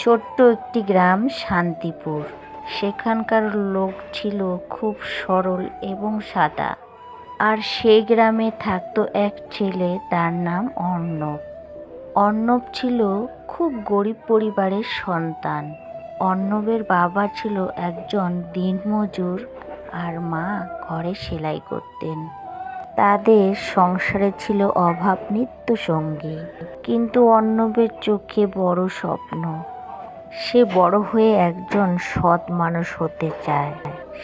ছোট্ট একটি গ্রাম শান্তিপুর। সেখানকার লোক ছিল খুব সরল এবং সাদা। আর সেই গ্রামে থাকতো এক ছেলে, তার নাম অর্ণব। অর্ণব ছিল খুব গরিব পরিবারের সন্তান। অর্ণবের বাবা ছিল একজন দিনমজুর আর মা ঘরে সেলাই করতেন। তাদের সংসারে ছিল অভাব নিত্য সঙ্গী। কিন্তু অর্ণবের চোখে বড় স্বপ্ন। সে বড় হয়ে একজন সৎ মানুষ হতে চায়।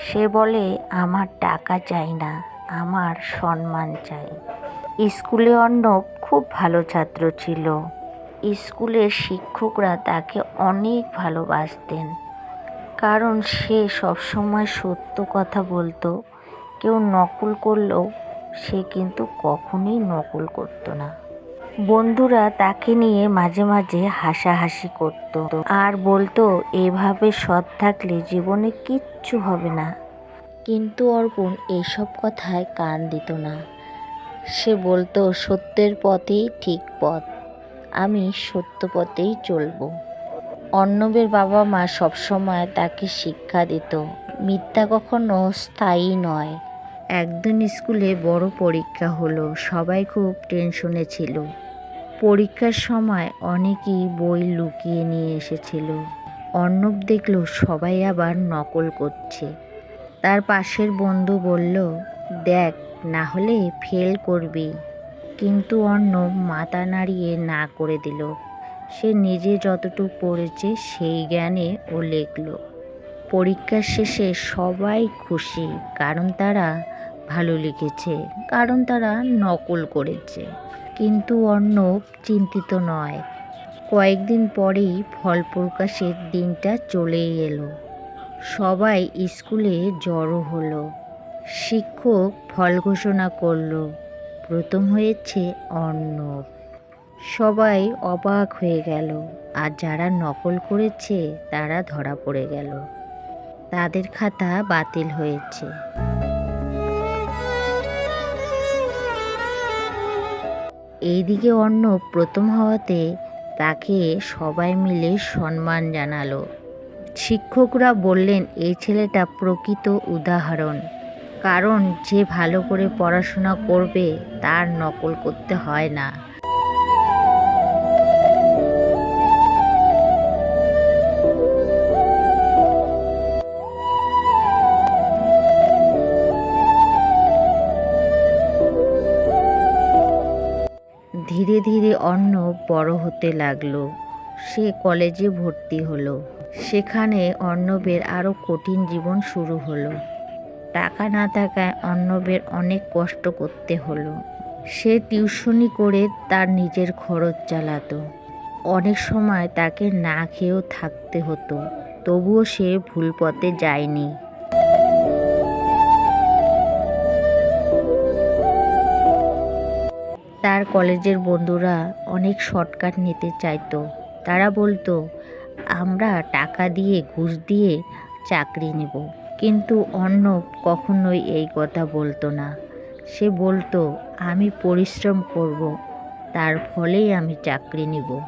সে বলে, আমার টাকা চাই না, আমার সম্মান চাই। স্কুলে অর্ণব খুব ভালো ছাত্র ছিল। স্কুলের শিক্ষকরা তাকে অনেক ভালোবাসতেন, কারণ সে সবসময় সত্য কথা বলতো। কেউ নকল করলেও সে কিন্তু কখনোই নকল করতো না। বন্ধুরা তাকে নিয়ে মাঝে মাঝে হাসাহাসি করত আর বলতো, এভাবে সৎ থাকলে জীবনে কিচ্ছু হবে না। কিন্তু অর্পণ এসব কথায় কান দিত না। সে বলতো, সত্যের পথেই ঠিক পথ, আমি সত্য পথেই চলবো। অর্ণবের বাবা মা সবসময় তাকে শিক্ষা দিত, মিথ্যা কখনো স্থায়ী নয়। একদিন স্কুলে বড় পরীক্ষা হলো। সবাই খুব টেনশনে ছিল। পরীক্ষার সময় অনেকেই বই লুকিয়ে নিয়ে এসেছিল। অর্ণব দেখল সবাই আবার নকল করছে। তার পাশের বন্ধু বলল, দেখ, না হলে ফেল করবি। কিন্তু অর্ণব মাথা নাড়িয়ে না করে দিল। সে নিজে যতটুকু পড়েছে সেই জ্ঞানে ও লিখল। পরীক্ষার শেষে সবাই খুশি, কারণ তারা ভালো লিখেছে, কারণ তারা নকল করেছে। কিন্তু অর্ণব চিন্তিত নয়। কয়েকদিন পরেই ফল প্রকাশের দিনটা চলেই এলো। সবাই স্কুলে জড়ো হলো। শিক্ষক ফল ঘোষণা করলো। প্রথম হয়েছে অর্ণব। সবাই অবাক হয়ে গেল। আর যারা নকল করেছে তারা ধরা পড়ে গেল। তাদের খাতা বাতিল হয়েছে। এইদিকে অর্ণব প্রথম হওয়াতে তাকে সবাই মিলে সম্মান জানালো। শিক্ষকরা বললেন, এই ছেলেটা প্রকৃত উদাহরণ, কারণ যে ভালো করে পড়াশোনা করবে তার নকল করতে হয় না। ধীরে ধীরে অর্ণব বড় হতে লাগলো। সে কলেজে ভর্তি হলো। সেখানে অর্ণবের আরও কঠিন জীবন শুরু হলো। টাকা না থাকায় অর্ণবের অনেক কষ্ট করতে হলো। সে টিউশনি করে তার নিজের খরচ চালাতো। অনেক সময় তাকে না খেয়েও থাকতে হতো। তবুও সে ভুল পথে যায়নি। তার কলেজের বন্ধুরা অনেক শর্টকাট নিতে চাইতো। তারা বলতো, আমরা টাকা দিয়ে, ঘুষ দিয়ে চাকরি নেব। কিন্তু অর্ণব কখনোই এই কথা বলতো না। সে বলতো, আমি পরিশ্রম করব, তার ফলেই আমি চাকরি নেব।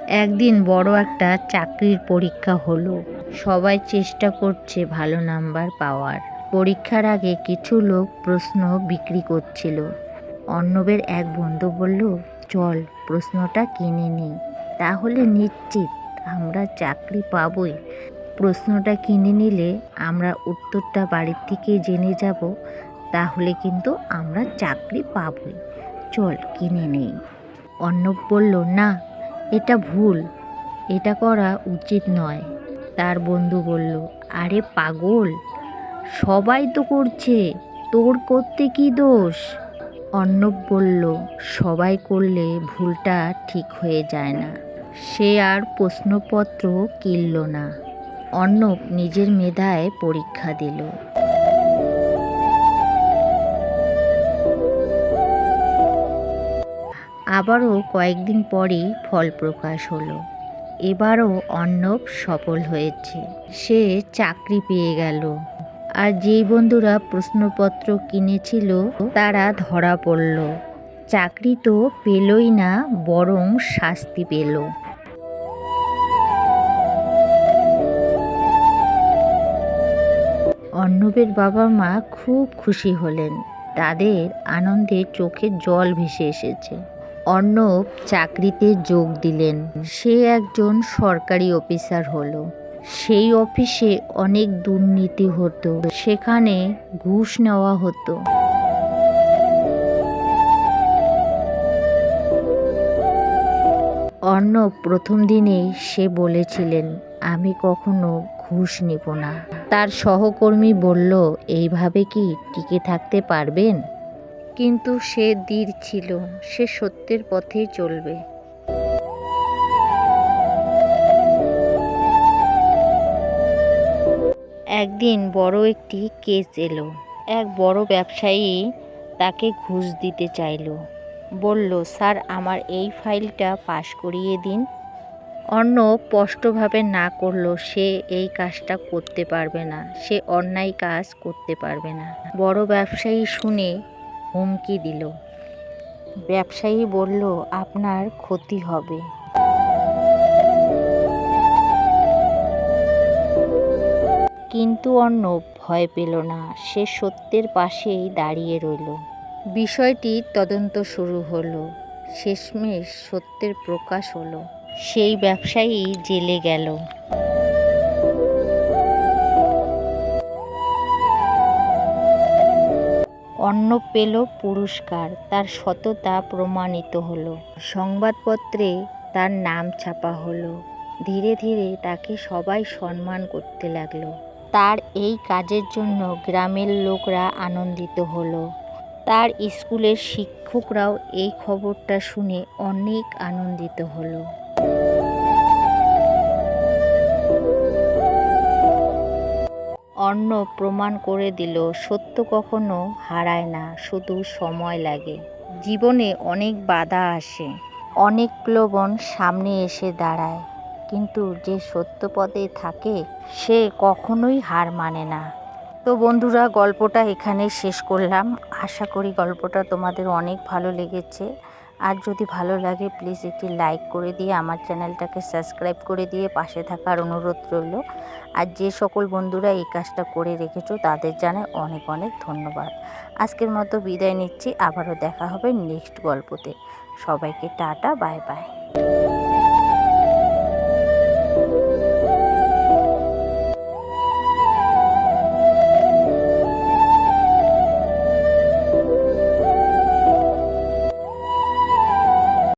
একদিন বড় একটা চাকরির পরীক্ষা হলো। সবাই চেষ্টা করছে ভালো নাম্বার পাওয়ার। পরীক্ষার আগে কিছু লোক প্রশ্ন বিক্রি করছিল। অর্ণবের এক বন্ধু বলল, চল প্রশ্নটা কিনে নিই, তাহলে নিশ্চিত আমরা চাকরি পাবই। প্রশ্নটা কিনে নিলে আমরা উত্তরটা বাড়ির থেকে জেনে যাব, তাহলে কিন্তু আমরা চাকরি পাবই। চল কিনে নিই। অর্ণব বলল, না, এটা ভুল, এটা করা উচিত নয়। তার বন্ধু বলল, আরে পাগল, সবাই তো করছে, তোর করতে কি দোষ? অর্ণব বলল, সবাই করলে ভুলটা ঠিক হয়ে যায় না। সে আর প্রশ্নপত্র কিনল না। অর্ণব নিজের মেধায় পরীক্ষা দিল। আবারও কয়েকদিন পরেই ফল প্রকাশ হলো। এবারও অর্ণব সফল হয়েছে। সে চাকরি পেয়ে গেল। আর যেই বন্ধুরা প্রশ্নপত্র কিনেছিল তারা ধরা পড়ল। চাকরি তো পেলই না, বরং শাস্তি পেল। অর্ণবের বাবা মা খুব খুশি হলেন। তাদের আনন্দে চোখে জল ভেসে এসেছে। অর্ণব চাকরিতে যোগ দিলেন। সে একজন সরকারি অফিসার হলো। সেই অফিসে অনেক দুর্নীতি হতো, সেখানে ঘুষ নেওয়া হতো। অর্ণব প্রথম দিনেই সে বলেছিলেন, আমি কখনো ঘুষ নিব না। তার সহকর্মী বলল, এইভাবে কি টিকে থাকতে পারবেন? কিন্তু সে দৃঢ় ছিল, সে সত্যের পথেই চলবে। একদিন বড় একটি কেস এলো। এক বড় ব্যবসায়ী তাকে ঘুষ দিতে চাইল। বলল, স্যার, আমার এই ফাইলটা পাস করিয়ে দিন। অর্ণব স্পষ্টভাবে না করলো, সে এই কাজটা করতে পারবে না, সে অন্যায় কাজ করতে পারবে না। বড় ব্যবসায়ী শুনে হুমকি দিল। ব্যবসায়ী বলল, আপনার ক্ষতি হবে। কিন্তু অর্ণব ভয় পেল না, সে সত্যের পাশেই দাঁড়িয়ে রইল। বিষয়টির তদন্ত শুরু হলো। শেষমেশ সত্যের প্রকাশ হলো। সেই ব্যবসায়ী জেলে গেল। অর্ণব পেল পুরস্কার, তার সততা প্রমাণিত হলো। সংবাদপত্রে তার নাম ছাপা হলো। ধীরে ধীরে তাকে সবাই সম্মান করতে লাগলো। তার এই কাজের জন্য গ্রামের লোকরা আনন্দিত হলো। তার স্কুলের শিক্ষকরাও এই খবরটা শুনে অনেক আনন্দিত হলো। অর্ণব প্রমাণ করে দিল, সত্য কখনো হারায় না, শুধু সময় লাগে। জীবনে অনেক বাধা আসে, অনেক প্রলোভন সামনে এসে দাঁড়ায়, কিন্তু যে সত্য পথে থাকে সে কখনোই হার মানে না। তো বন্ধুরা, গল্পটা এখানেই শেষ করলাম। আশা করি গল্পটা তোমাদের অনেক ভালো লেগেছে। আর যদি ভালো লাগে প্লিজ একটি লাইক করে দিয়ে আমার চ্যানেলটাকে সাবস্ক্রাইব করে দিয়ে পাশে থাকার অনুরোধ রইল। আর যে সকল বন্ধুরা এই কাজটা করে রেখেছো তাদের জানাই অনেক অনেক ধন্যবাদ। আজকের মতো বিদায় নিচ্ছি, আবারও দেখা হবে নেক্সট গল্পতে। সবাইকে টাটা, বাই বাই।